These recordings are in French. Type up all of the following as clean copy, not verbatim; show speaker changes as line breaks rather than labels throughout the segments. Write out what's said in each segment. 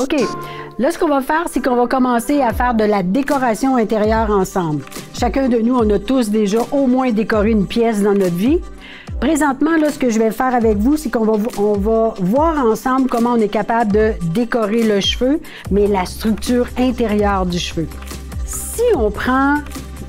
OK. Là, ce qu'on va faire, c'est qu'on va commencer à faire de la décoration intérieure ensemble. Chacun de nous, on a tous déjà au moins décoré une pièce dans notre vie. Présentement, là, ce que je vais faire avec vous, c'est qu'on va voir ensemble comment on est capable de décorer le cheveu, mais la structure intérieure du cheveu. Si on prend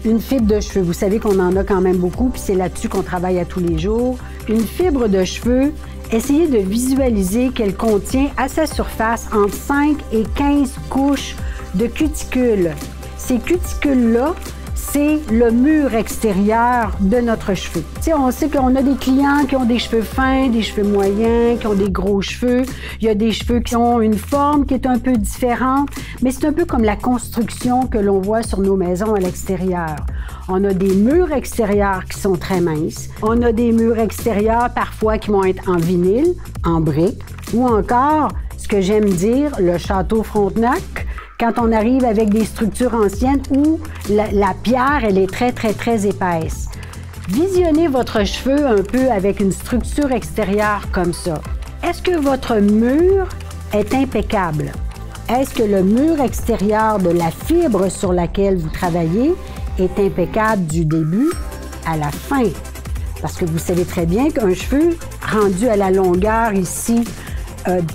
une fibre de cheveux, vous savez qu'on en a quand même beaucoup, puis c'est là-dessus qu'on travaille à tous les jours. Une fibre de cheveux, essayez de visualiser qu'elle contient à sa surface entre 5 et 15 couches de cuticules. Ces cuticules-là, c'est le mur extérieur de notre cheveu. T'sais, on sait qu'on a des clients qui ont des cheveux fins, des cheveux moyens, qui ont des gros cheveux. Il y a des cheveux qui ont une forme qui est un peu différente, mais c'est un peu comme la construction que l'on voit sur nos maisons à l'extérieur. On a des murs extérieurs qui sont très minces. On a des murs extérieurs parfois qui vont être en vinyle, en briques, ou encore, ce que j'aime dire, le château Frontenac, quand on arrive avec des structures anciennes où la pierre, elle est très, très, très épaisse. Visionnez votre cheveu un peu avec une structure extérieure comme ça. Est-ce que votre mur est impeccable? Est-ce que le mur extérieur de la fibre sur laquelle vous travaillez est impeccable du début à la fin? Parce que vous savez très bien qu'un cheveu rendu à la longueur ici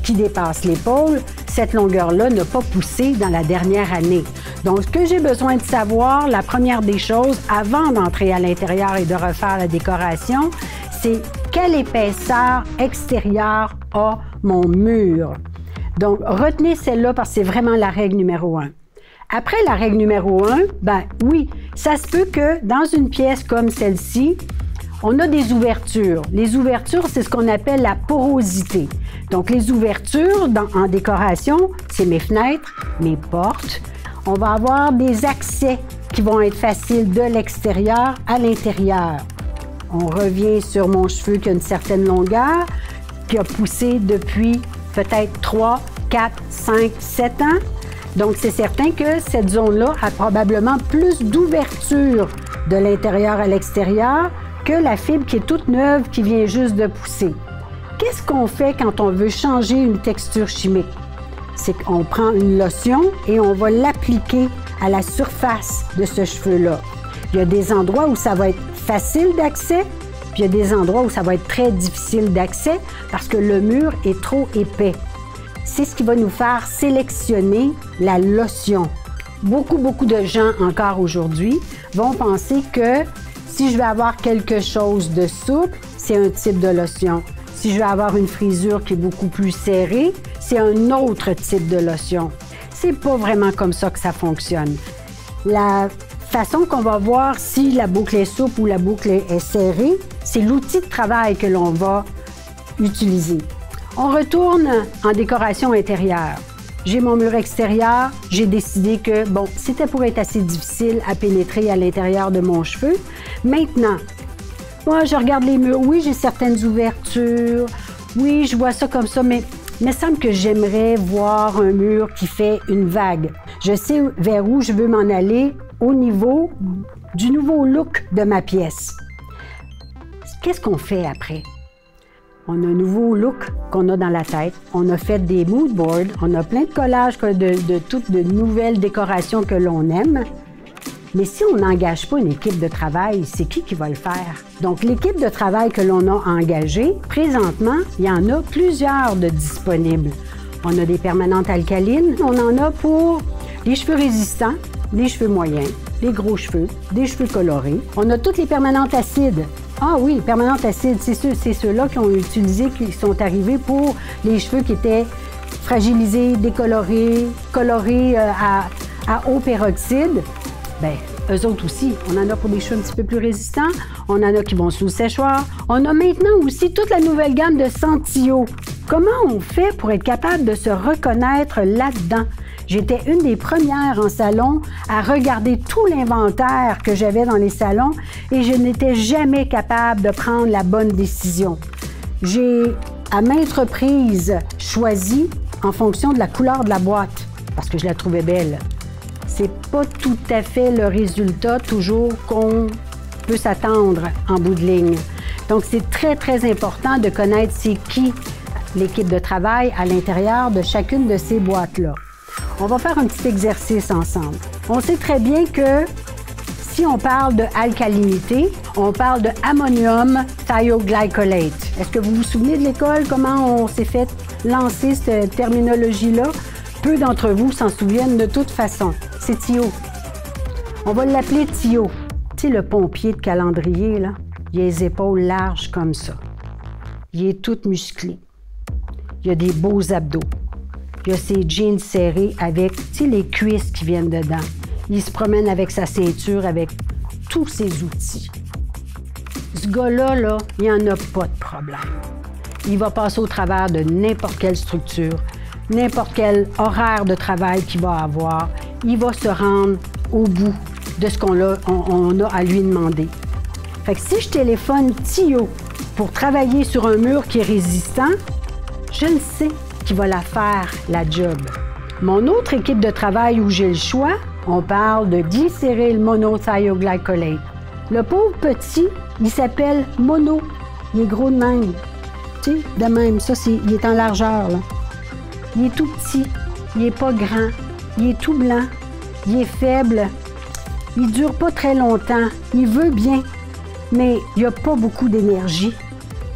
qui dépasse l'épaule, cette longueur-là n'a pas poussé dans la dernière année. Donc, ce que j'ai besoin de savoir, la première des choses, avant d'entrer à l'intérieur et de refaire la décoration, c'est quelle épaisseur extérieure a mon mur. Donc, retenez celle-là parce que c'est vraiment la règle numéro 1. Après la règle numéro 1, ben oui, ça se peut que dans une pièce comme celle-ci, on a des ouvertures. Les ouvertures, c'est ce qu'on appelle la porosité. Donc, les ouvertures en décoration, c'est mes fenêtres, mes portes. On va avoir des accès qui vont être faciles de l'extérieur à l'intérieur. On revient sur mon cheveu qui a une certaine longueur, qui a poussé depuis peut-être 3, 4, 5, 7 ans. Donc, c'est certain que cette zone-là a probablement plus d'ouverture de l'intérieur à l'extérieur que la fibre qui est toute neuve, qui vient juste de pousser. Qu'est-ce qu'on fait quand on veut changer une texture chimique? C'est qu'on prend une lotion et on va l'appliquer à la surface de ce cheveu-là. Il y a des endroits où ça va être facile d'accès, puis il y a des endroits où ça va être très difficile d'accès parce que le mur est trop épais. C'est ce qui va nous faire sélectionner la lotion. Beaucoup de gens encore aujourd'hui vont penser que si je veux avoir quelque chose de souple, c'est un type de lotion. Si je veux avoir une frisure qui est beaucoup plus serrée, c'est un autre type de lotion. C'est pas vraiment comme ça que ça fonctionne. La façon qu'on va voir si la boucle est souple ou la boucle est serrée, c'est l'outil de travail que l'on va utiliser. On retourne en décoration intérieure. J'ai mon mur extérieur, j'ai décidé que, bon, c'était pour être assez difficile à pénétrer à l'intérieur de mon cheveu. Maintenant, moi, je regarde les murs. Oui, j'ai certaines ouvertures. Oui, je vois ça comme ça, mais il me semble que j'aimerais voir un mur qui fait une vague. Je sais vers où je veux m'en aller au niveau du nouveau look de ma pièce. Qu'est-ce qu'on fait après? On a un nouveau look qu'on a dans la tête. On a fait des mood boards. On a plein de collages de toutes de nouvelles décorations que l'on aime. Mais si on n'engage pas une équipe de travail, c'est qui va le faire? Donc, l'équipe de travail que l'on a engagée, présentement, il y en a plusieurs de disponibles. On a des permanentes alcalines. On en a pour les cheveux résistants, les cheveux moyens, les gros cheveux, des cheveux colorés. On a toutes les permanentes acides. Ah oui, permanentes acides, c'est ceux-là qui ont utilisé, qui sont arrivés pour les cheveux qui étaient fragilisés, décolorés, colorés à haut peroxyde. Bien, eux autres aussi, on en a pour des cheveux un petit peu plus résistants, on en a qui vont sous le séchoir. On a maintenant aussi toute la nouvelle gamme de Sentio. Comment on fait pour être capable de se reconnaître là-dedans? J'étais une des premières en salon à regarder tout l'inventaire que j'avais dans les salons et je n'étais jamais capable de prendre la bonne décision. J'ai, à maintes reprises, choisi en fonction de la couleur de la boîte parce que je la trouvais belle. C'est pas tout à fait le résultat toujours qu'on peut s'attendre en bout de ligne. Donc, c'est très, très important de connaître c'est qui l'équipe de travail à l'intérieur de chacune de ces boîtes-là. On va faire un petit exercice ensemble. On sait très bien que si on parle de alcalinité, on parle de ammonium thioglycolate. Est-ce que vous vous souvenez de l'école, comment on s'est fait lancer cette terminologie-là? Peu d'entre vous s'en souviennent de toute façon. C'est Thio. On va l'appeler Thio. Tu sais, le pompier de calendrier, là, il a les épaules larges comme ça. Il est tout musclé. Il a des beaux abdos. Il a ses jeans serrés avec, tu sais, les cuisses qui viennent dedans. Il se promène avec sa ceinture, avec tous ses outils. Ce gars-là, là, il n'y en a pas de problème. Il va passer au travers de n'importe quelle structure, n'importe quel horaire de travail qu'il va avoir. Il va se rendre au bout de ce qu'on a à lui demander. Fait que si je téléphone Thio pour travailler sur un mur qui est résistant, je le sais qu'il va la faire, la job. Mon autre équipe de travail où j'ai le choix, on parle de glycéryl monothioglycolate. Le pauvre petit, il s'appelle Mono. Il est gros de même. Tu sais, de même, ça, il est en largeur, là. Il est tout petit, il n'est pas grand, il est tout blanc, il est faible, il ne dure pas très longtemps, il veut bien, mais il n'a pas beaucoup d'énergie.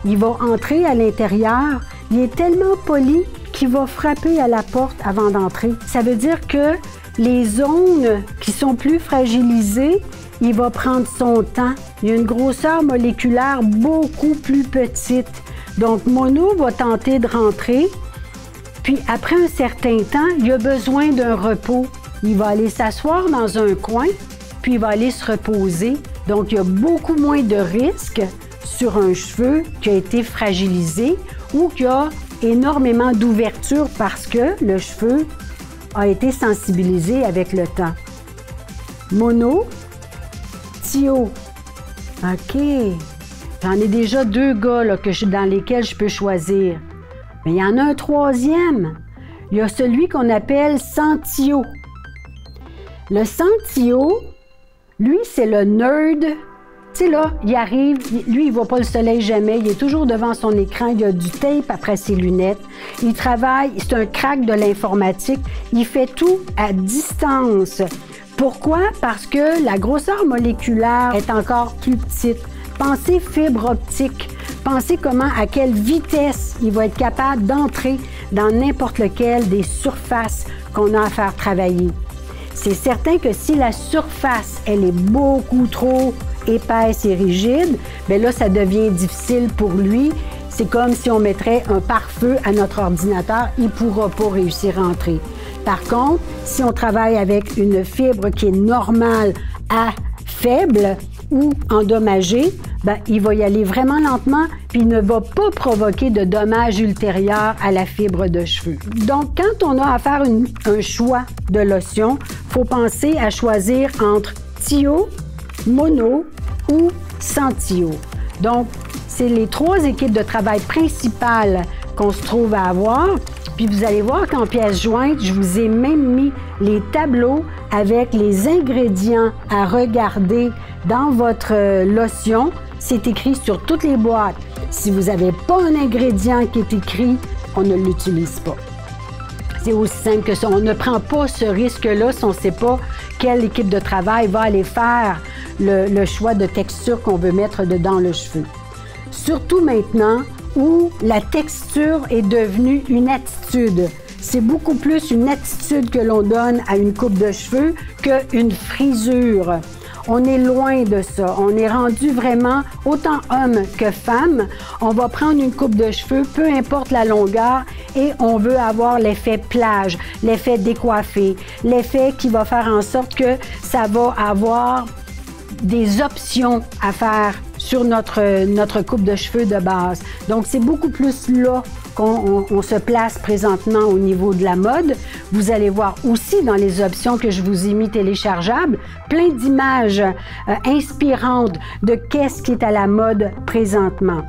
Il va entrer à l'intérieur, il est tellement poli qu'il va frapper à la porte avant d'entrer. Ça veut dire que les zones qui sont plus fragilisées, il va prendre son temps. Il y a une grosseur moléculaire beaucoup plus petite. Donc, Mono va tenter de rentrer, puis après un certain temps, il a besoin d'un repos. Il va aller s'asseoir dans un coin, puis il va aller se reposer. Donc, il y a beaucoup moins de risques sur un cheveu qui a été fragilisé ou qui a énormément d'ouverture parce que le cheveu a été sensibilisé avec le temps. Mono, Thio. OK. J'en ai déjà 2 gars là, dans lesquels je peux choisir. Mais il y en a un troisième. Il y a celui qu'on appelle sans Thio. Le sans Thio, lui, c'est le nerd. Tu sais, là, il arrive, lui, il ne voit pas le soleil jamais. Il est toujours devant son écran. Il a du tape après ses lunettes. Il travaille, c'est un crack de l'informatique. Il fait tout à distance. Pourquoi? Parce que la grosseur moléculaire est encore plus petite. Pensez fibre optique. Pensez à quelle vitesse il va être capable d'entrer dans n'importe lequel des surfaces qu'on a à faire travailler. C'est certain que si la surface, elle est beaucoup trop épaisse et rigide, bien là, ça devient difficile pour lui. C'est comme si on mettrait un pare-feu à notre ordinateur, il ne pourra pas réussir à entrer. Par contre, si on travaille avec une fibre qui est normale à faible ou endommagée, bien, il va y aller vraiment lentement, puis il ne va pas provoquer de dommages ultérieurs à la fibre de cheveux. Donc, quand on a à faire un choix de lotion, il faut penser à choisir entre Thio, Mono ou sans Thio. Donc, c'est les 3 équipes de travail principales qu'on se trouve à avoir. Puis vous allez voir qu'en pièce jointe, je vous ai même mis les tableaux avec les ingrédients à regarder dans votre lotion. C'est écrit sur toutes les boîtes. Si vous n'avez pas un ingrédient qui est écrit, on ne l'utilise pas. C'est aussi simple que ça. On ne prend pas ce risque-là si on ne sait pas quelle équipe de travail va aller faire le choix de texture qu'on veut mettre dedans le cheveu. Surtout maintenant où la texture est devenue une attitude. C'est beaucoup plus une attitude que l'on donne à une coupe de cheveux qu'une frisure. On est loin de ça. On est rendu vraiment, autant homme que femme, on va prendre une coupe de cheveux, peu importe la longueur, et on veut avoir l'effet plage, l'effet décoiffé, l'effet qui va faire en sorte que ça va avoir des options à faire sur notre coupe de cheveux de base. Donc, c'est beaucoup plus là qu'on se place présentement au niveau de la mode. Vous allez voir aussi dans les options que je vous ai mis téléchargeables, plein d'images inspirantes de qu'est-ce qui est à la mode présentement.